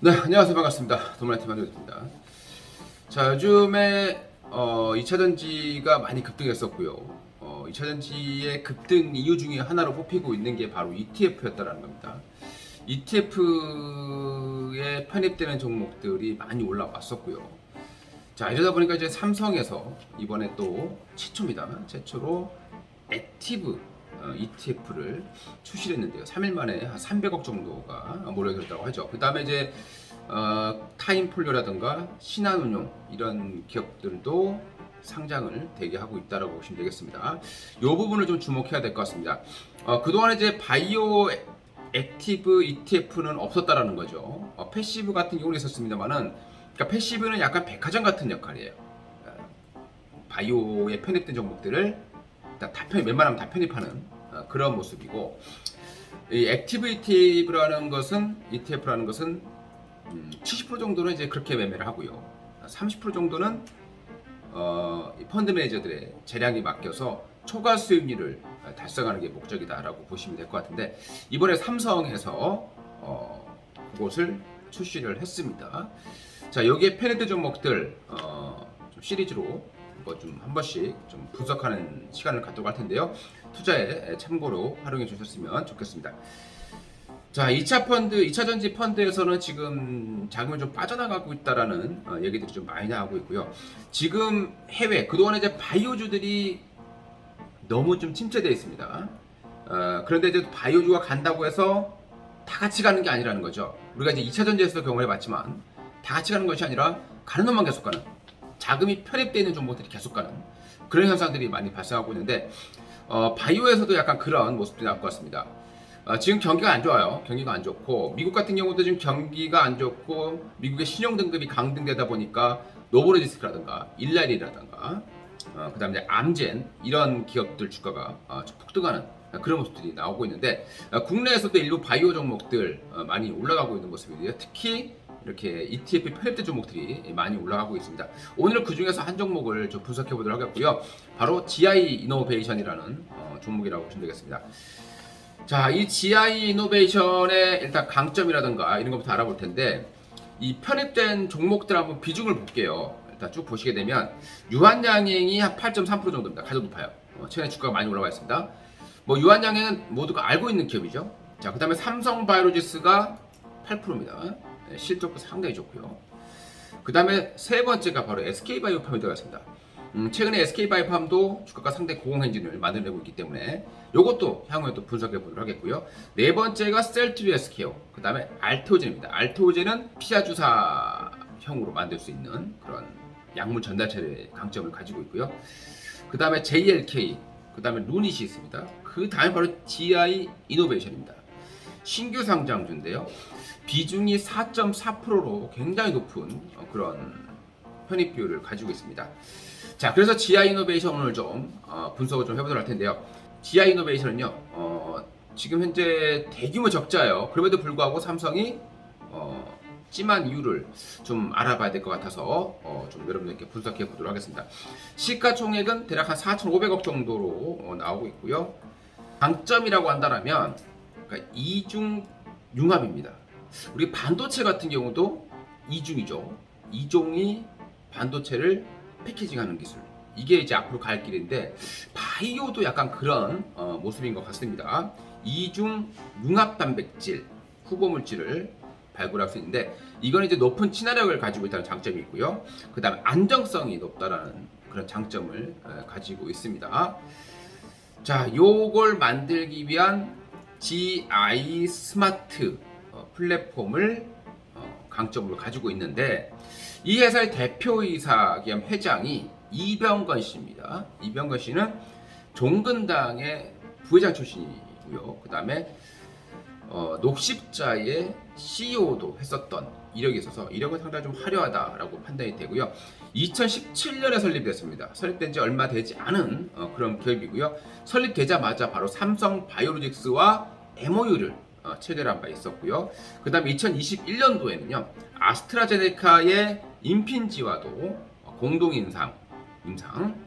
네, 안녕하세요. 반갑습니다. 도마팀 한동입니다. 자, 요즘에 2차 전지가 많이 급등했었고요. 2차 전지의 급등 이유 중에 하나로 뽑히고 있는 게 바로 ETF였다라는 겁니다. ETF에 편입되는 종목들이 많이 올라왔었고요. 자, 이러다 보니까 이제 삼성에서 이번에 또 최초입니다. 최초로 액티브 ETF를 출시를 했는데요. 3일 만에 한 300억 정도가 몰려들었다고 하죠. 그 다음에 이제 타임폴리오라든가 신한운용 이런 기업들도 상장을 대기하고 있다라고 보시면 되겠습니다. 이 부분을 좀 주목해야 될 것 같습니다. 그동안 이제 바이오 액티브 ETF는 없었다라는 거죠. 패시브 같은 경우는 있었습니다만은, 그러니까 패시브는 약간 백화점 같은 역할이에요. 바이오에 편입된 종목들을 웬만하면 다 편입하는 그런 모습이고, 이 액티브 ETF라는 것은 70% 정도는 이제 그렇게 매매를 하고요. 30% 정도는 펀드 매니저들의 재량이 맡겨서 초과 수익률을 달성하는 게 목적이다라고 보시면 될 것 같은데, 이번에 삼성에서 그것을 출시를 했습니다. 자, 여기에 편입된 종목들 좀 시리즈로 한 번씩 좀 분석하는 시간을 갖도록 할 텐데요. 투자에 참고로 활용해 주셨으면 좋겠습니다. 자, 2차 전지 펀드에서는 지금 자금이 좀 빠져나가고 있다라는 얘기들이 좀 많이 나오고 있고요. 지금 해외, 그동안 이제 바이오주들이 너무 좀 침체되어 있습니다. 그런데 이제 바이오주가 간다고 해서 다 같이 가는 게 아니라는 거죠. 우리가 이제 2차 전지에서 경험해 봤지만 다 같이 가는 것이 아니라 가는 놈만 계속 가는, 자금이 편입되어 있는 종목들이 계속 가는 그런 현상들이 많이 발생하고 있는데, 바이오에서도 약간 그런 모습들이 나올 것 같습니다. 지금 경기가 안 좋아요. 경기가 안 좋고, 미국 같은 경우도 지금 경기가 안 좋고, 미국의 신용 등급이 강등되다 보니까 노보레디스크라든가 일라리라든가 그 다음에 암젠 이런 기업들 주가가 좀 폭등하는 그런 모습들이 나오고 있는데, 국내에서도 일부 바이오 종목들 많이 올라가고 있는 모습이에요. 특히 이렇게 ETF 편입된 종목들이 많이 올라가고 있습니다. 오늘은 그 중에서 한 종목을 좀 분석해 보도록 하겠고요. 바로 GI 이노베이션이라는 종목이라고 보시면 되겠습니다. 자, 이 GI 이노베이션의 일단 강점이라든가 이런 것부터 알아볼 텐데, 이 편입된 종목들 한번 비중을 볼게요. 일단 쭉 보시게 되면 유한양행이 한 8.3% 정도입니다. 가장 높아요. 최근에 주가가 많이 올라와 있습니다. 뭐 유한양행은 모두가 알고 있는 기업이죠. 자, 그 다음에 삼성바이오로지스가 8%입니다. 실적도 상당히 좋고요. 그 다음에 세 번째가 바로 SK바이오팜이 들어갔습니다. 최근에 SK바이오팜도 주가가 상당히 고공행진을 만들어내고 있기 때문에 이것도 향후에 또 분석해 보도록 하겠고요. 네 번째가 셀트리오스케어, 그 다음에 알테오젠입니다. 알테오젠은 피자 주사형으로 만들 수 있는 그런 약물 전달체의 강점을 가지고 있고요. 그 다음에 JLK, 그 다음에 루닛이 있습니다. 그 다음에 바로 GI 이노베이션입니다. 신규 상장주인데요. 비중이 4.4%로 굉장히 높은 그런 편입 비율을 가지고 있습니다. 자, 그래서 GI 이노베이션 오늘 좀 분석을 좀 해보도록 할 텐데요. GI 이노베이션은요, 지금 현재 대규모 적자예요. 그럼에도 불구하고 삼성이 찜한 이유를 좀 알아봐야 될 것 같아서 좀 여러분들께 분석해 보도록 하겠습니다. 시가총액은 대략 한 4,500억 정도로 나오고 있고요. 강점이라고 한다면 그러니까 이중 융합입니다. 우리 반도체 같은 경우도 이중이죠. 이종이 반도체를 패키징하는 기술. 이게 이제 앞으로 갈 길인데, 바이오도 약간 그런 모습인 것 같습니다. 이중 융합 단백질 후보 물질을 발굴할 수 있는데, 이건 이제 높은 친화력을 가지고 있다는 장점이 있고요. 그 다음에 안정성이 높다라는 그런 장점을 가지고 있습니다. 자, 요걸 만들기 위한 GI 스마트 플랫폼을 강점으로 가지고 있는데, 이 회사의 대표이사 겸 회장이 이병건 씨입니다. 이병건 씨는 종근당의 부회장 출신이고요. 그 다음에 녹십자의 CEO도 했었던 이력이 있어서 이력은 상당히 좀 화려하다라고 판단이 되고요. 2017년에 설립됐습니다. 설립된 지 얼마 되지 않은 그런 기업이고요. 설립되자마자 바로 삼성 바이오로직스와 MOU를 체결한 바 있었고요. 그 다음에 2021년도에는요, 아스트라제네카의 임핀지와도 공동 임상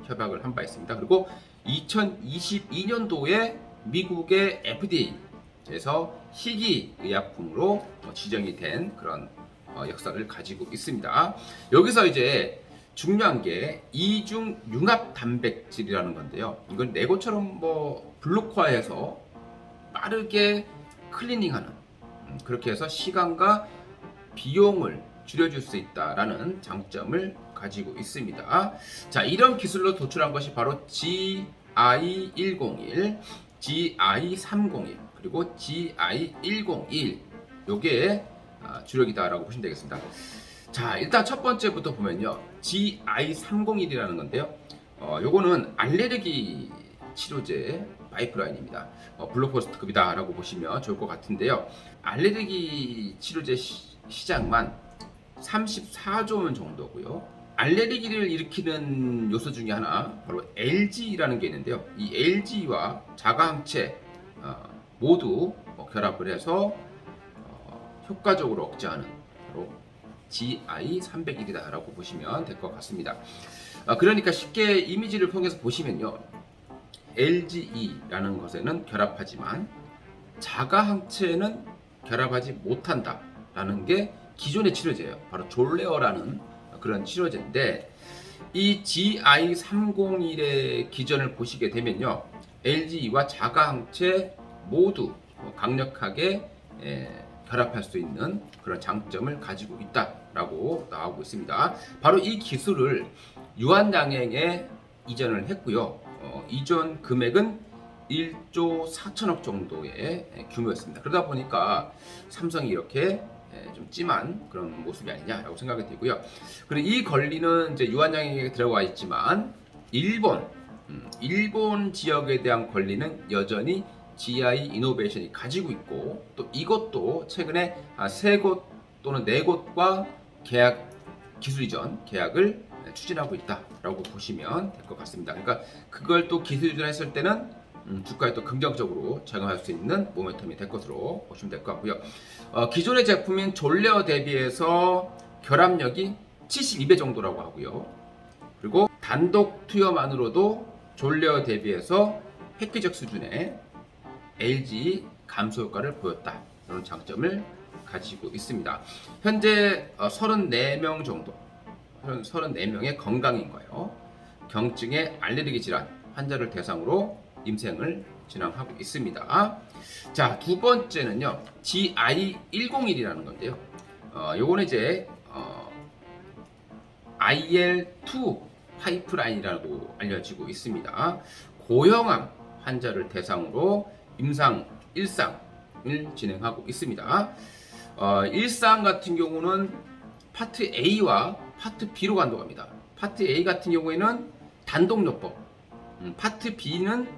협약을 한 바 있습니다. 그리고 2022년도에 미국의 FDA에서 희귀의약품으로 지정이 된 그런 역사를 가지고 있습니다. 여기서 이제 중요한 게 이중 융합 단백질이라는 건데요. 이건 레고처럼 뭐 블록화해서 빠르게 클리닝하는, 그렇게 해서 시간과 비용을 줄여줄 수 있다라는 장점을 가지고 있습니다. 자, 이런 기술로 도출한 것이 바로 GI101, GI301, 그리고 GI101, 요게 주력이다라고 보시면 되겠습니다. 자, 일단 첫 번째부터 보면요, GI301이라는 건데요. 요거는 알레르기 치료제 파이프라인입니다. 블록버스터급이다라고 보시면 좋을 것 같은데요. 알레르기 치료제 시장만 34조 원 정도고요. 알레르기를 일으키는 요소 중에 하나 바로 LG라는 게 있는데요. 이 LG와 자가항체 모두 결합을 해서 효과적으로 억제하는 바로 GI301이다라고 보시면 될 것 같습니다. 그러니까 쉽게 이미지를 통해서 보시면요, LGE라는 것에는 결합하지만 자가항체는 결합하지 못한다라는 게 기존의 치료제예요. 바로 졸레어라는 그런 치료제인데, 이 GI301의 기전을 보시게 되면요, LGE와 자가항체 모두 강력하게 결합할 수 있는 그런 장점을 가지고 있다라고 나오고 있습니다. 바로 이 기술을 유한양행에 이전을 했고요. 이전 금액은 1조 4천억 정도의 규모였습니다. 그러다 보니까 삼성이 이렇게 좀 찜한 그런 모습이 아니냐라고 생각이 되고요. 그리고 이 권리는 이제 유한양행에 들어가 있지만 일본 지역에 대한 권리는 여전히 GI 이노베이션이 가지고 있고, 또 이것도 최근에 3곳 또는 4곳과 기술 이전 계약을 추진하고 있다라고 보시면 될 것 같습니다. 그러니까 그걸 또 기술 이전했을 때는 주가에 또 긍정적으로 작용할 수 있는 모멘텀이 될 것으로 보시면 될 것 같고요. 기존의 제품인 졸레어 대비해서 결합력이 72배 정도라고 하고요. 그리고 단독 투여만으로도 졸레어 대비해서 획기적 수준의 LG 감소 효과를 보였다, 이런 장점을 가지고 있습니다. 현재 34명 정도, 34명의 건강인 거예요. 경증의 알레르기 질환 환자를 대상으로 임상을 진행하고 있습니다. 자, 두 번째는요, GI101이라는 건데요. 요거는 이제 IL2 파이프라인이라고 알려지고 있습니다. 고형암 환자를 대상으로 임상 1상을 진행하고 있습니다. 1상 같은 경우는 파트 A와 파트 B로 간독합니다. 파트 A 같은 경우에는 단독요법, 파트 B는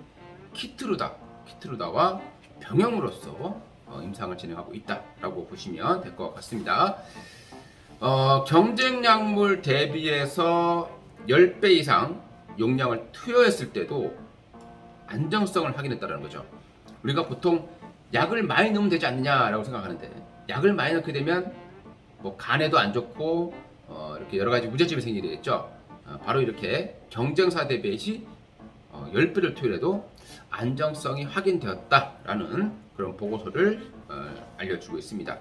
키트루다와 병형으로서 임상을 진행하고 있다라고 보시면 될 것 같습니다. 경쟁 약물 대비해서 10배 이상 용량을 투여했을 때도 안정성을 확인했다는 거죠. 우리가 보통 약을 많이 넣으면 되지 않느냐라고 생각하는데, 약을 많이 넣게 되면 뭐 간에도 안 좋고 이렇게 여러 가지 문제점이 생기게 되겠죠. 바로 이렇게 경쟁사 대비 10배를 투여해도 안정성이 확인되었다라는 그런 보고서를 알려주고 있습니다.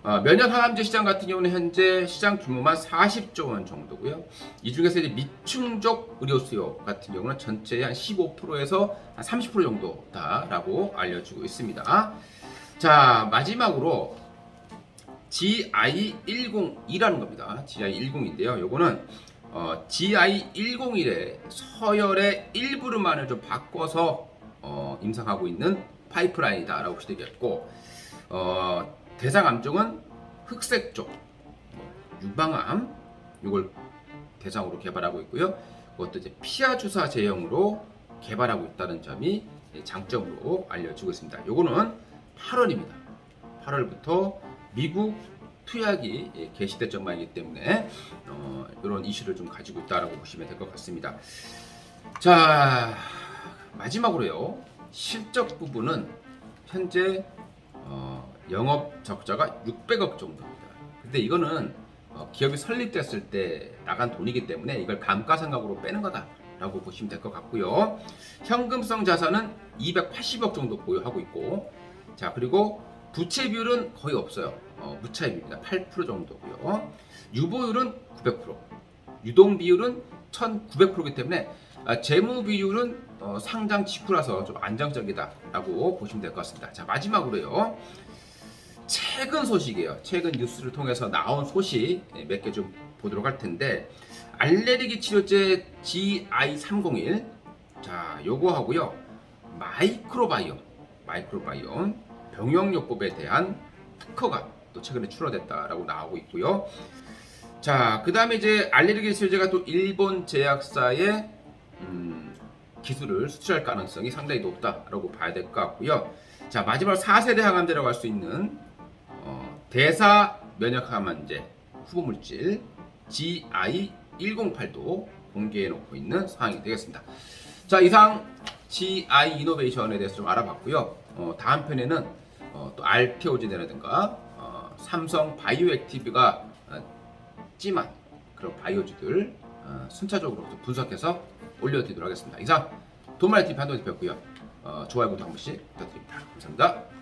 면역항암제 시장 같은 경우는 현재 시장 규모만 40조 원 정도고요. 이 중에서 이제 미충족 의료 수요 같은 경우는 전체의 한 15%에서 한 30% 정도다라고 알려주고 있습니다. 자, 마지막으로 GI102라는 겁니다. GI102인데요. 요거는 GI101의 서열의 일부만을 좀 바꿔서 임상하고 있는 파이프라인이다라고 보시면 되겠고, 대상 암종은 흑색종, 유방암, 이걸 대상으로 개발하고 있고요. 그것도 이제 피하 주사 제형으로 개발하고 있다는 점이 장점으로 알려지고 있습니다. 요거는 8월입니다. 8월부터 미국 투약이 개시될 전망이기 때문에 이런 이슈를 좀 가지고 있다라고 보시면 될 것 같습니다. 자, 마지막으로요, 실적 부분은 현재 영업 적자가 600억 정도입니다. 근데 이거는 기업이 설립됐을 때 나간 돈이기 때문에 이걸 감가상각으로 빼는 거다라고 보시면 될 것 같고요. 현금성 자산은 280억 정도 보유하고 있고, 자, 그리고 부채 비율은 거의 없어요. 무차입니다. 8% 정도고요. 유보율은 900%, 유동 비율은 1900%이기 때문에 재무 비율은 상장 직후라서 좀 안정적이다라고 보시면 될 것 같습니다. 자, 마지막으로요. 최근 소식이에요. 최근 뉴스를 통해서 나온 소식 몇 개 좀 보도록 할 텐데, 알레르기 치료제 GI301, 자, 요거 하고요. 마이크로바이옴 병용요법에 대한 특허가 또 최근에 출원됐다라고 나오고 있고요. 자, 그 다음에 이제 알레르기 치료제가 또 일본 제약사의 기술을 수출할 가능성이 상당히 높다라고 봐야 될 것 같고요. 자, 마지막으로 4세대 항암제라고 할 수 있는 대사 면역 항암제 후보 물질 GI108도 공개해 놓고 있는 상황이 되겠습니다. 자, 이상 GI 이노베이션에 대해서 좀 알아봤고요. 다음 편에는 또 알테오젠이라든가 삼성 바이오액티브가 찜한 그런 바이오주들 순차적으로 좀 분석해서 올려드리도록 하겠습니다. 이상 도마리TV 한동훈 대표였고요. 좋아요, 구독 한 번씩 부탁드립니다. 감사합니다.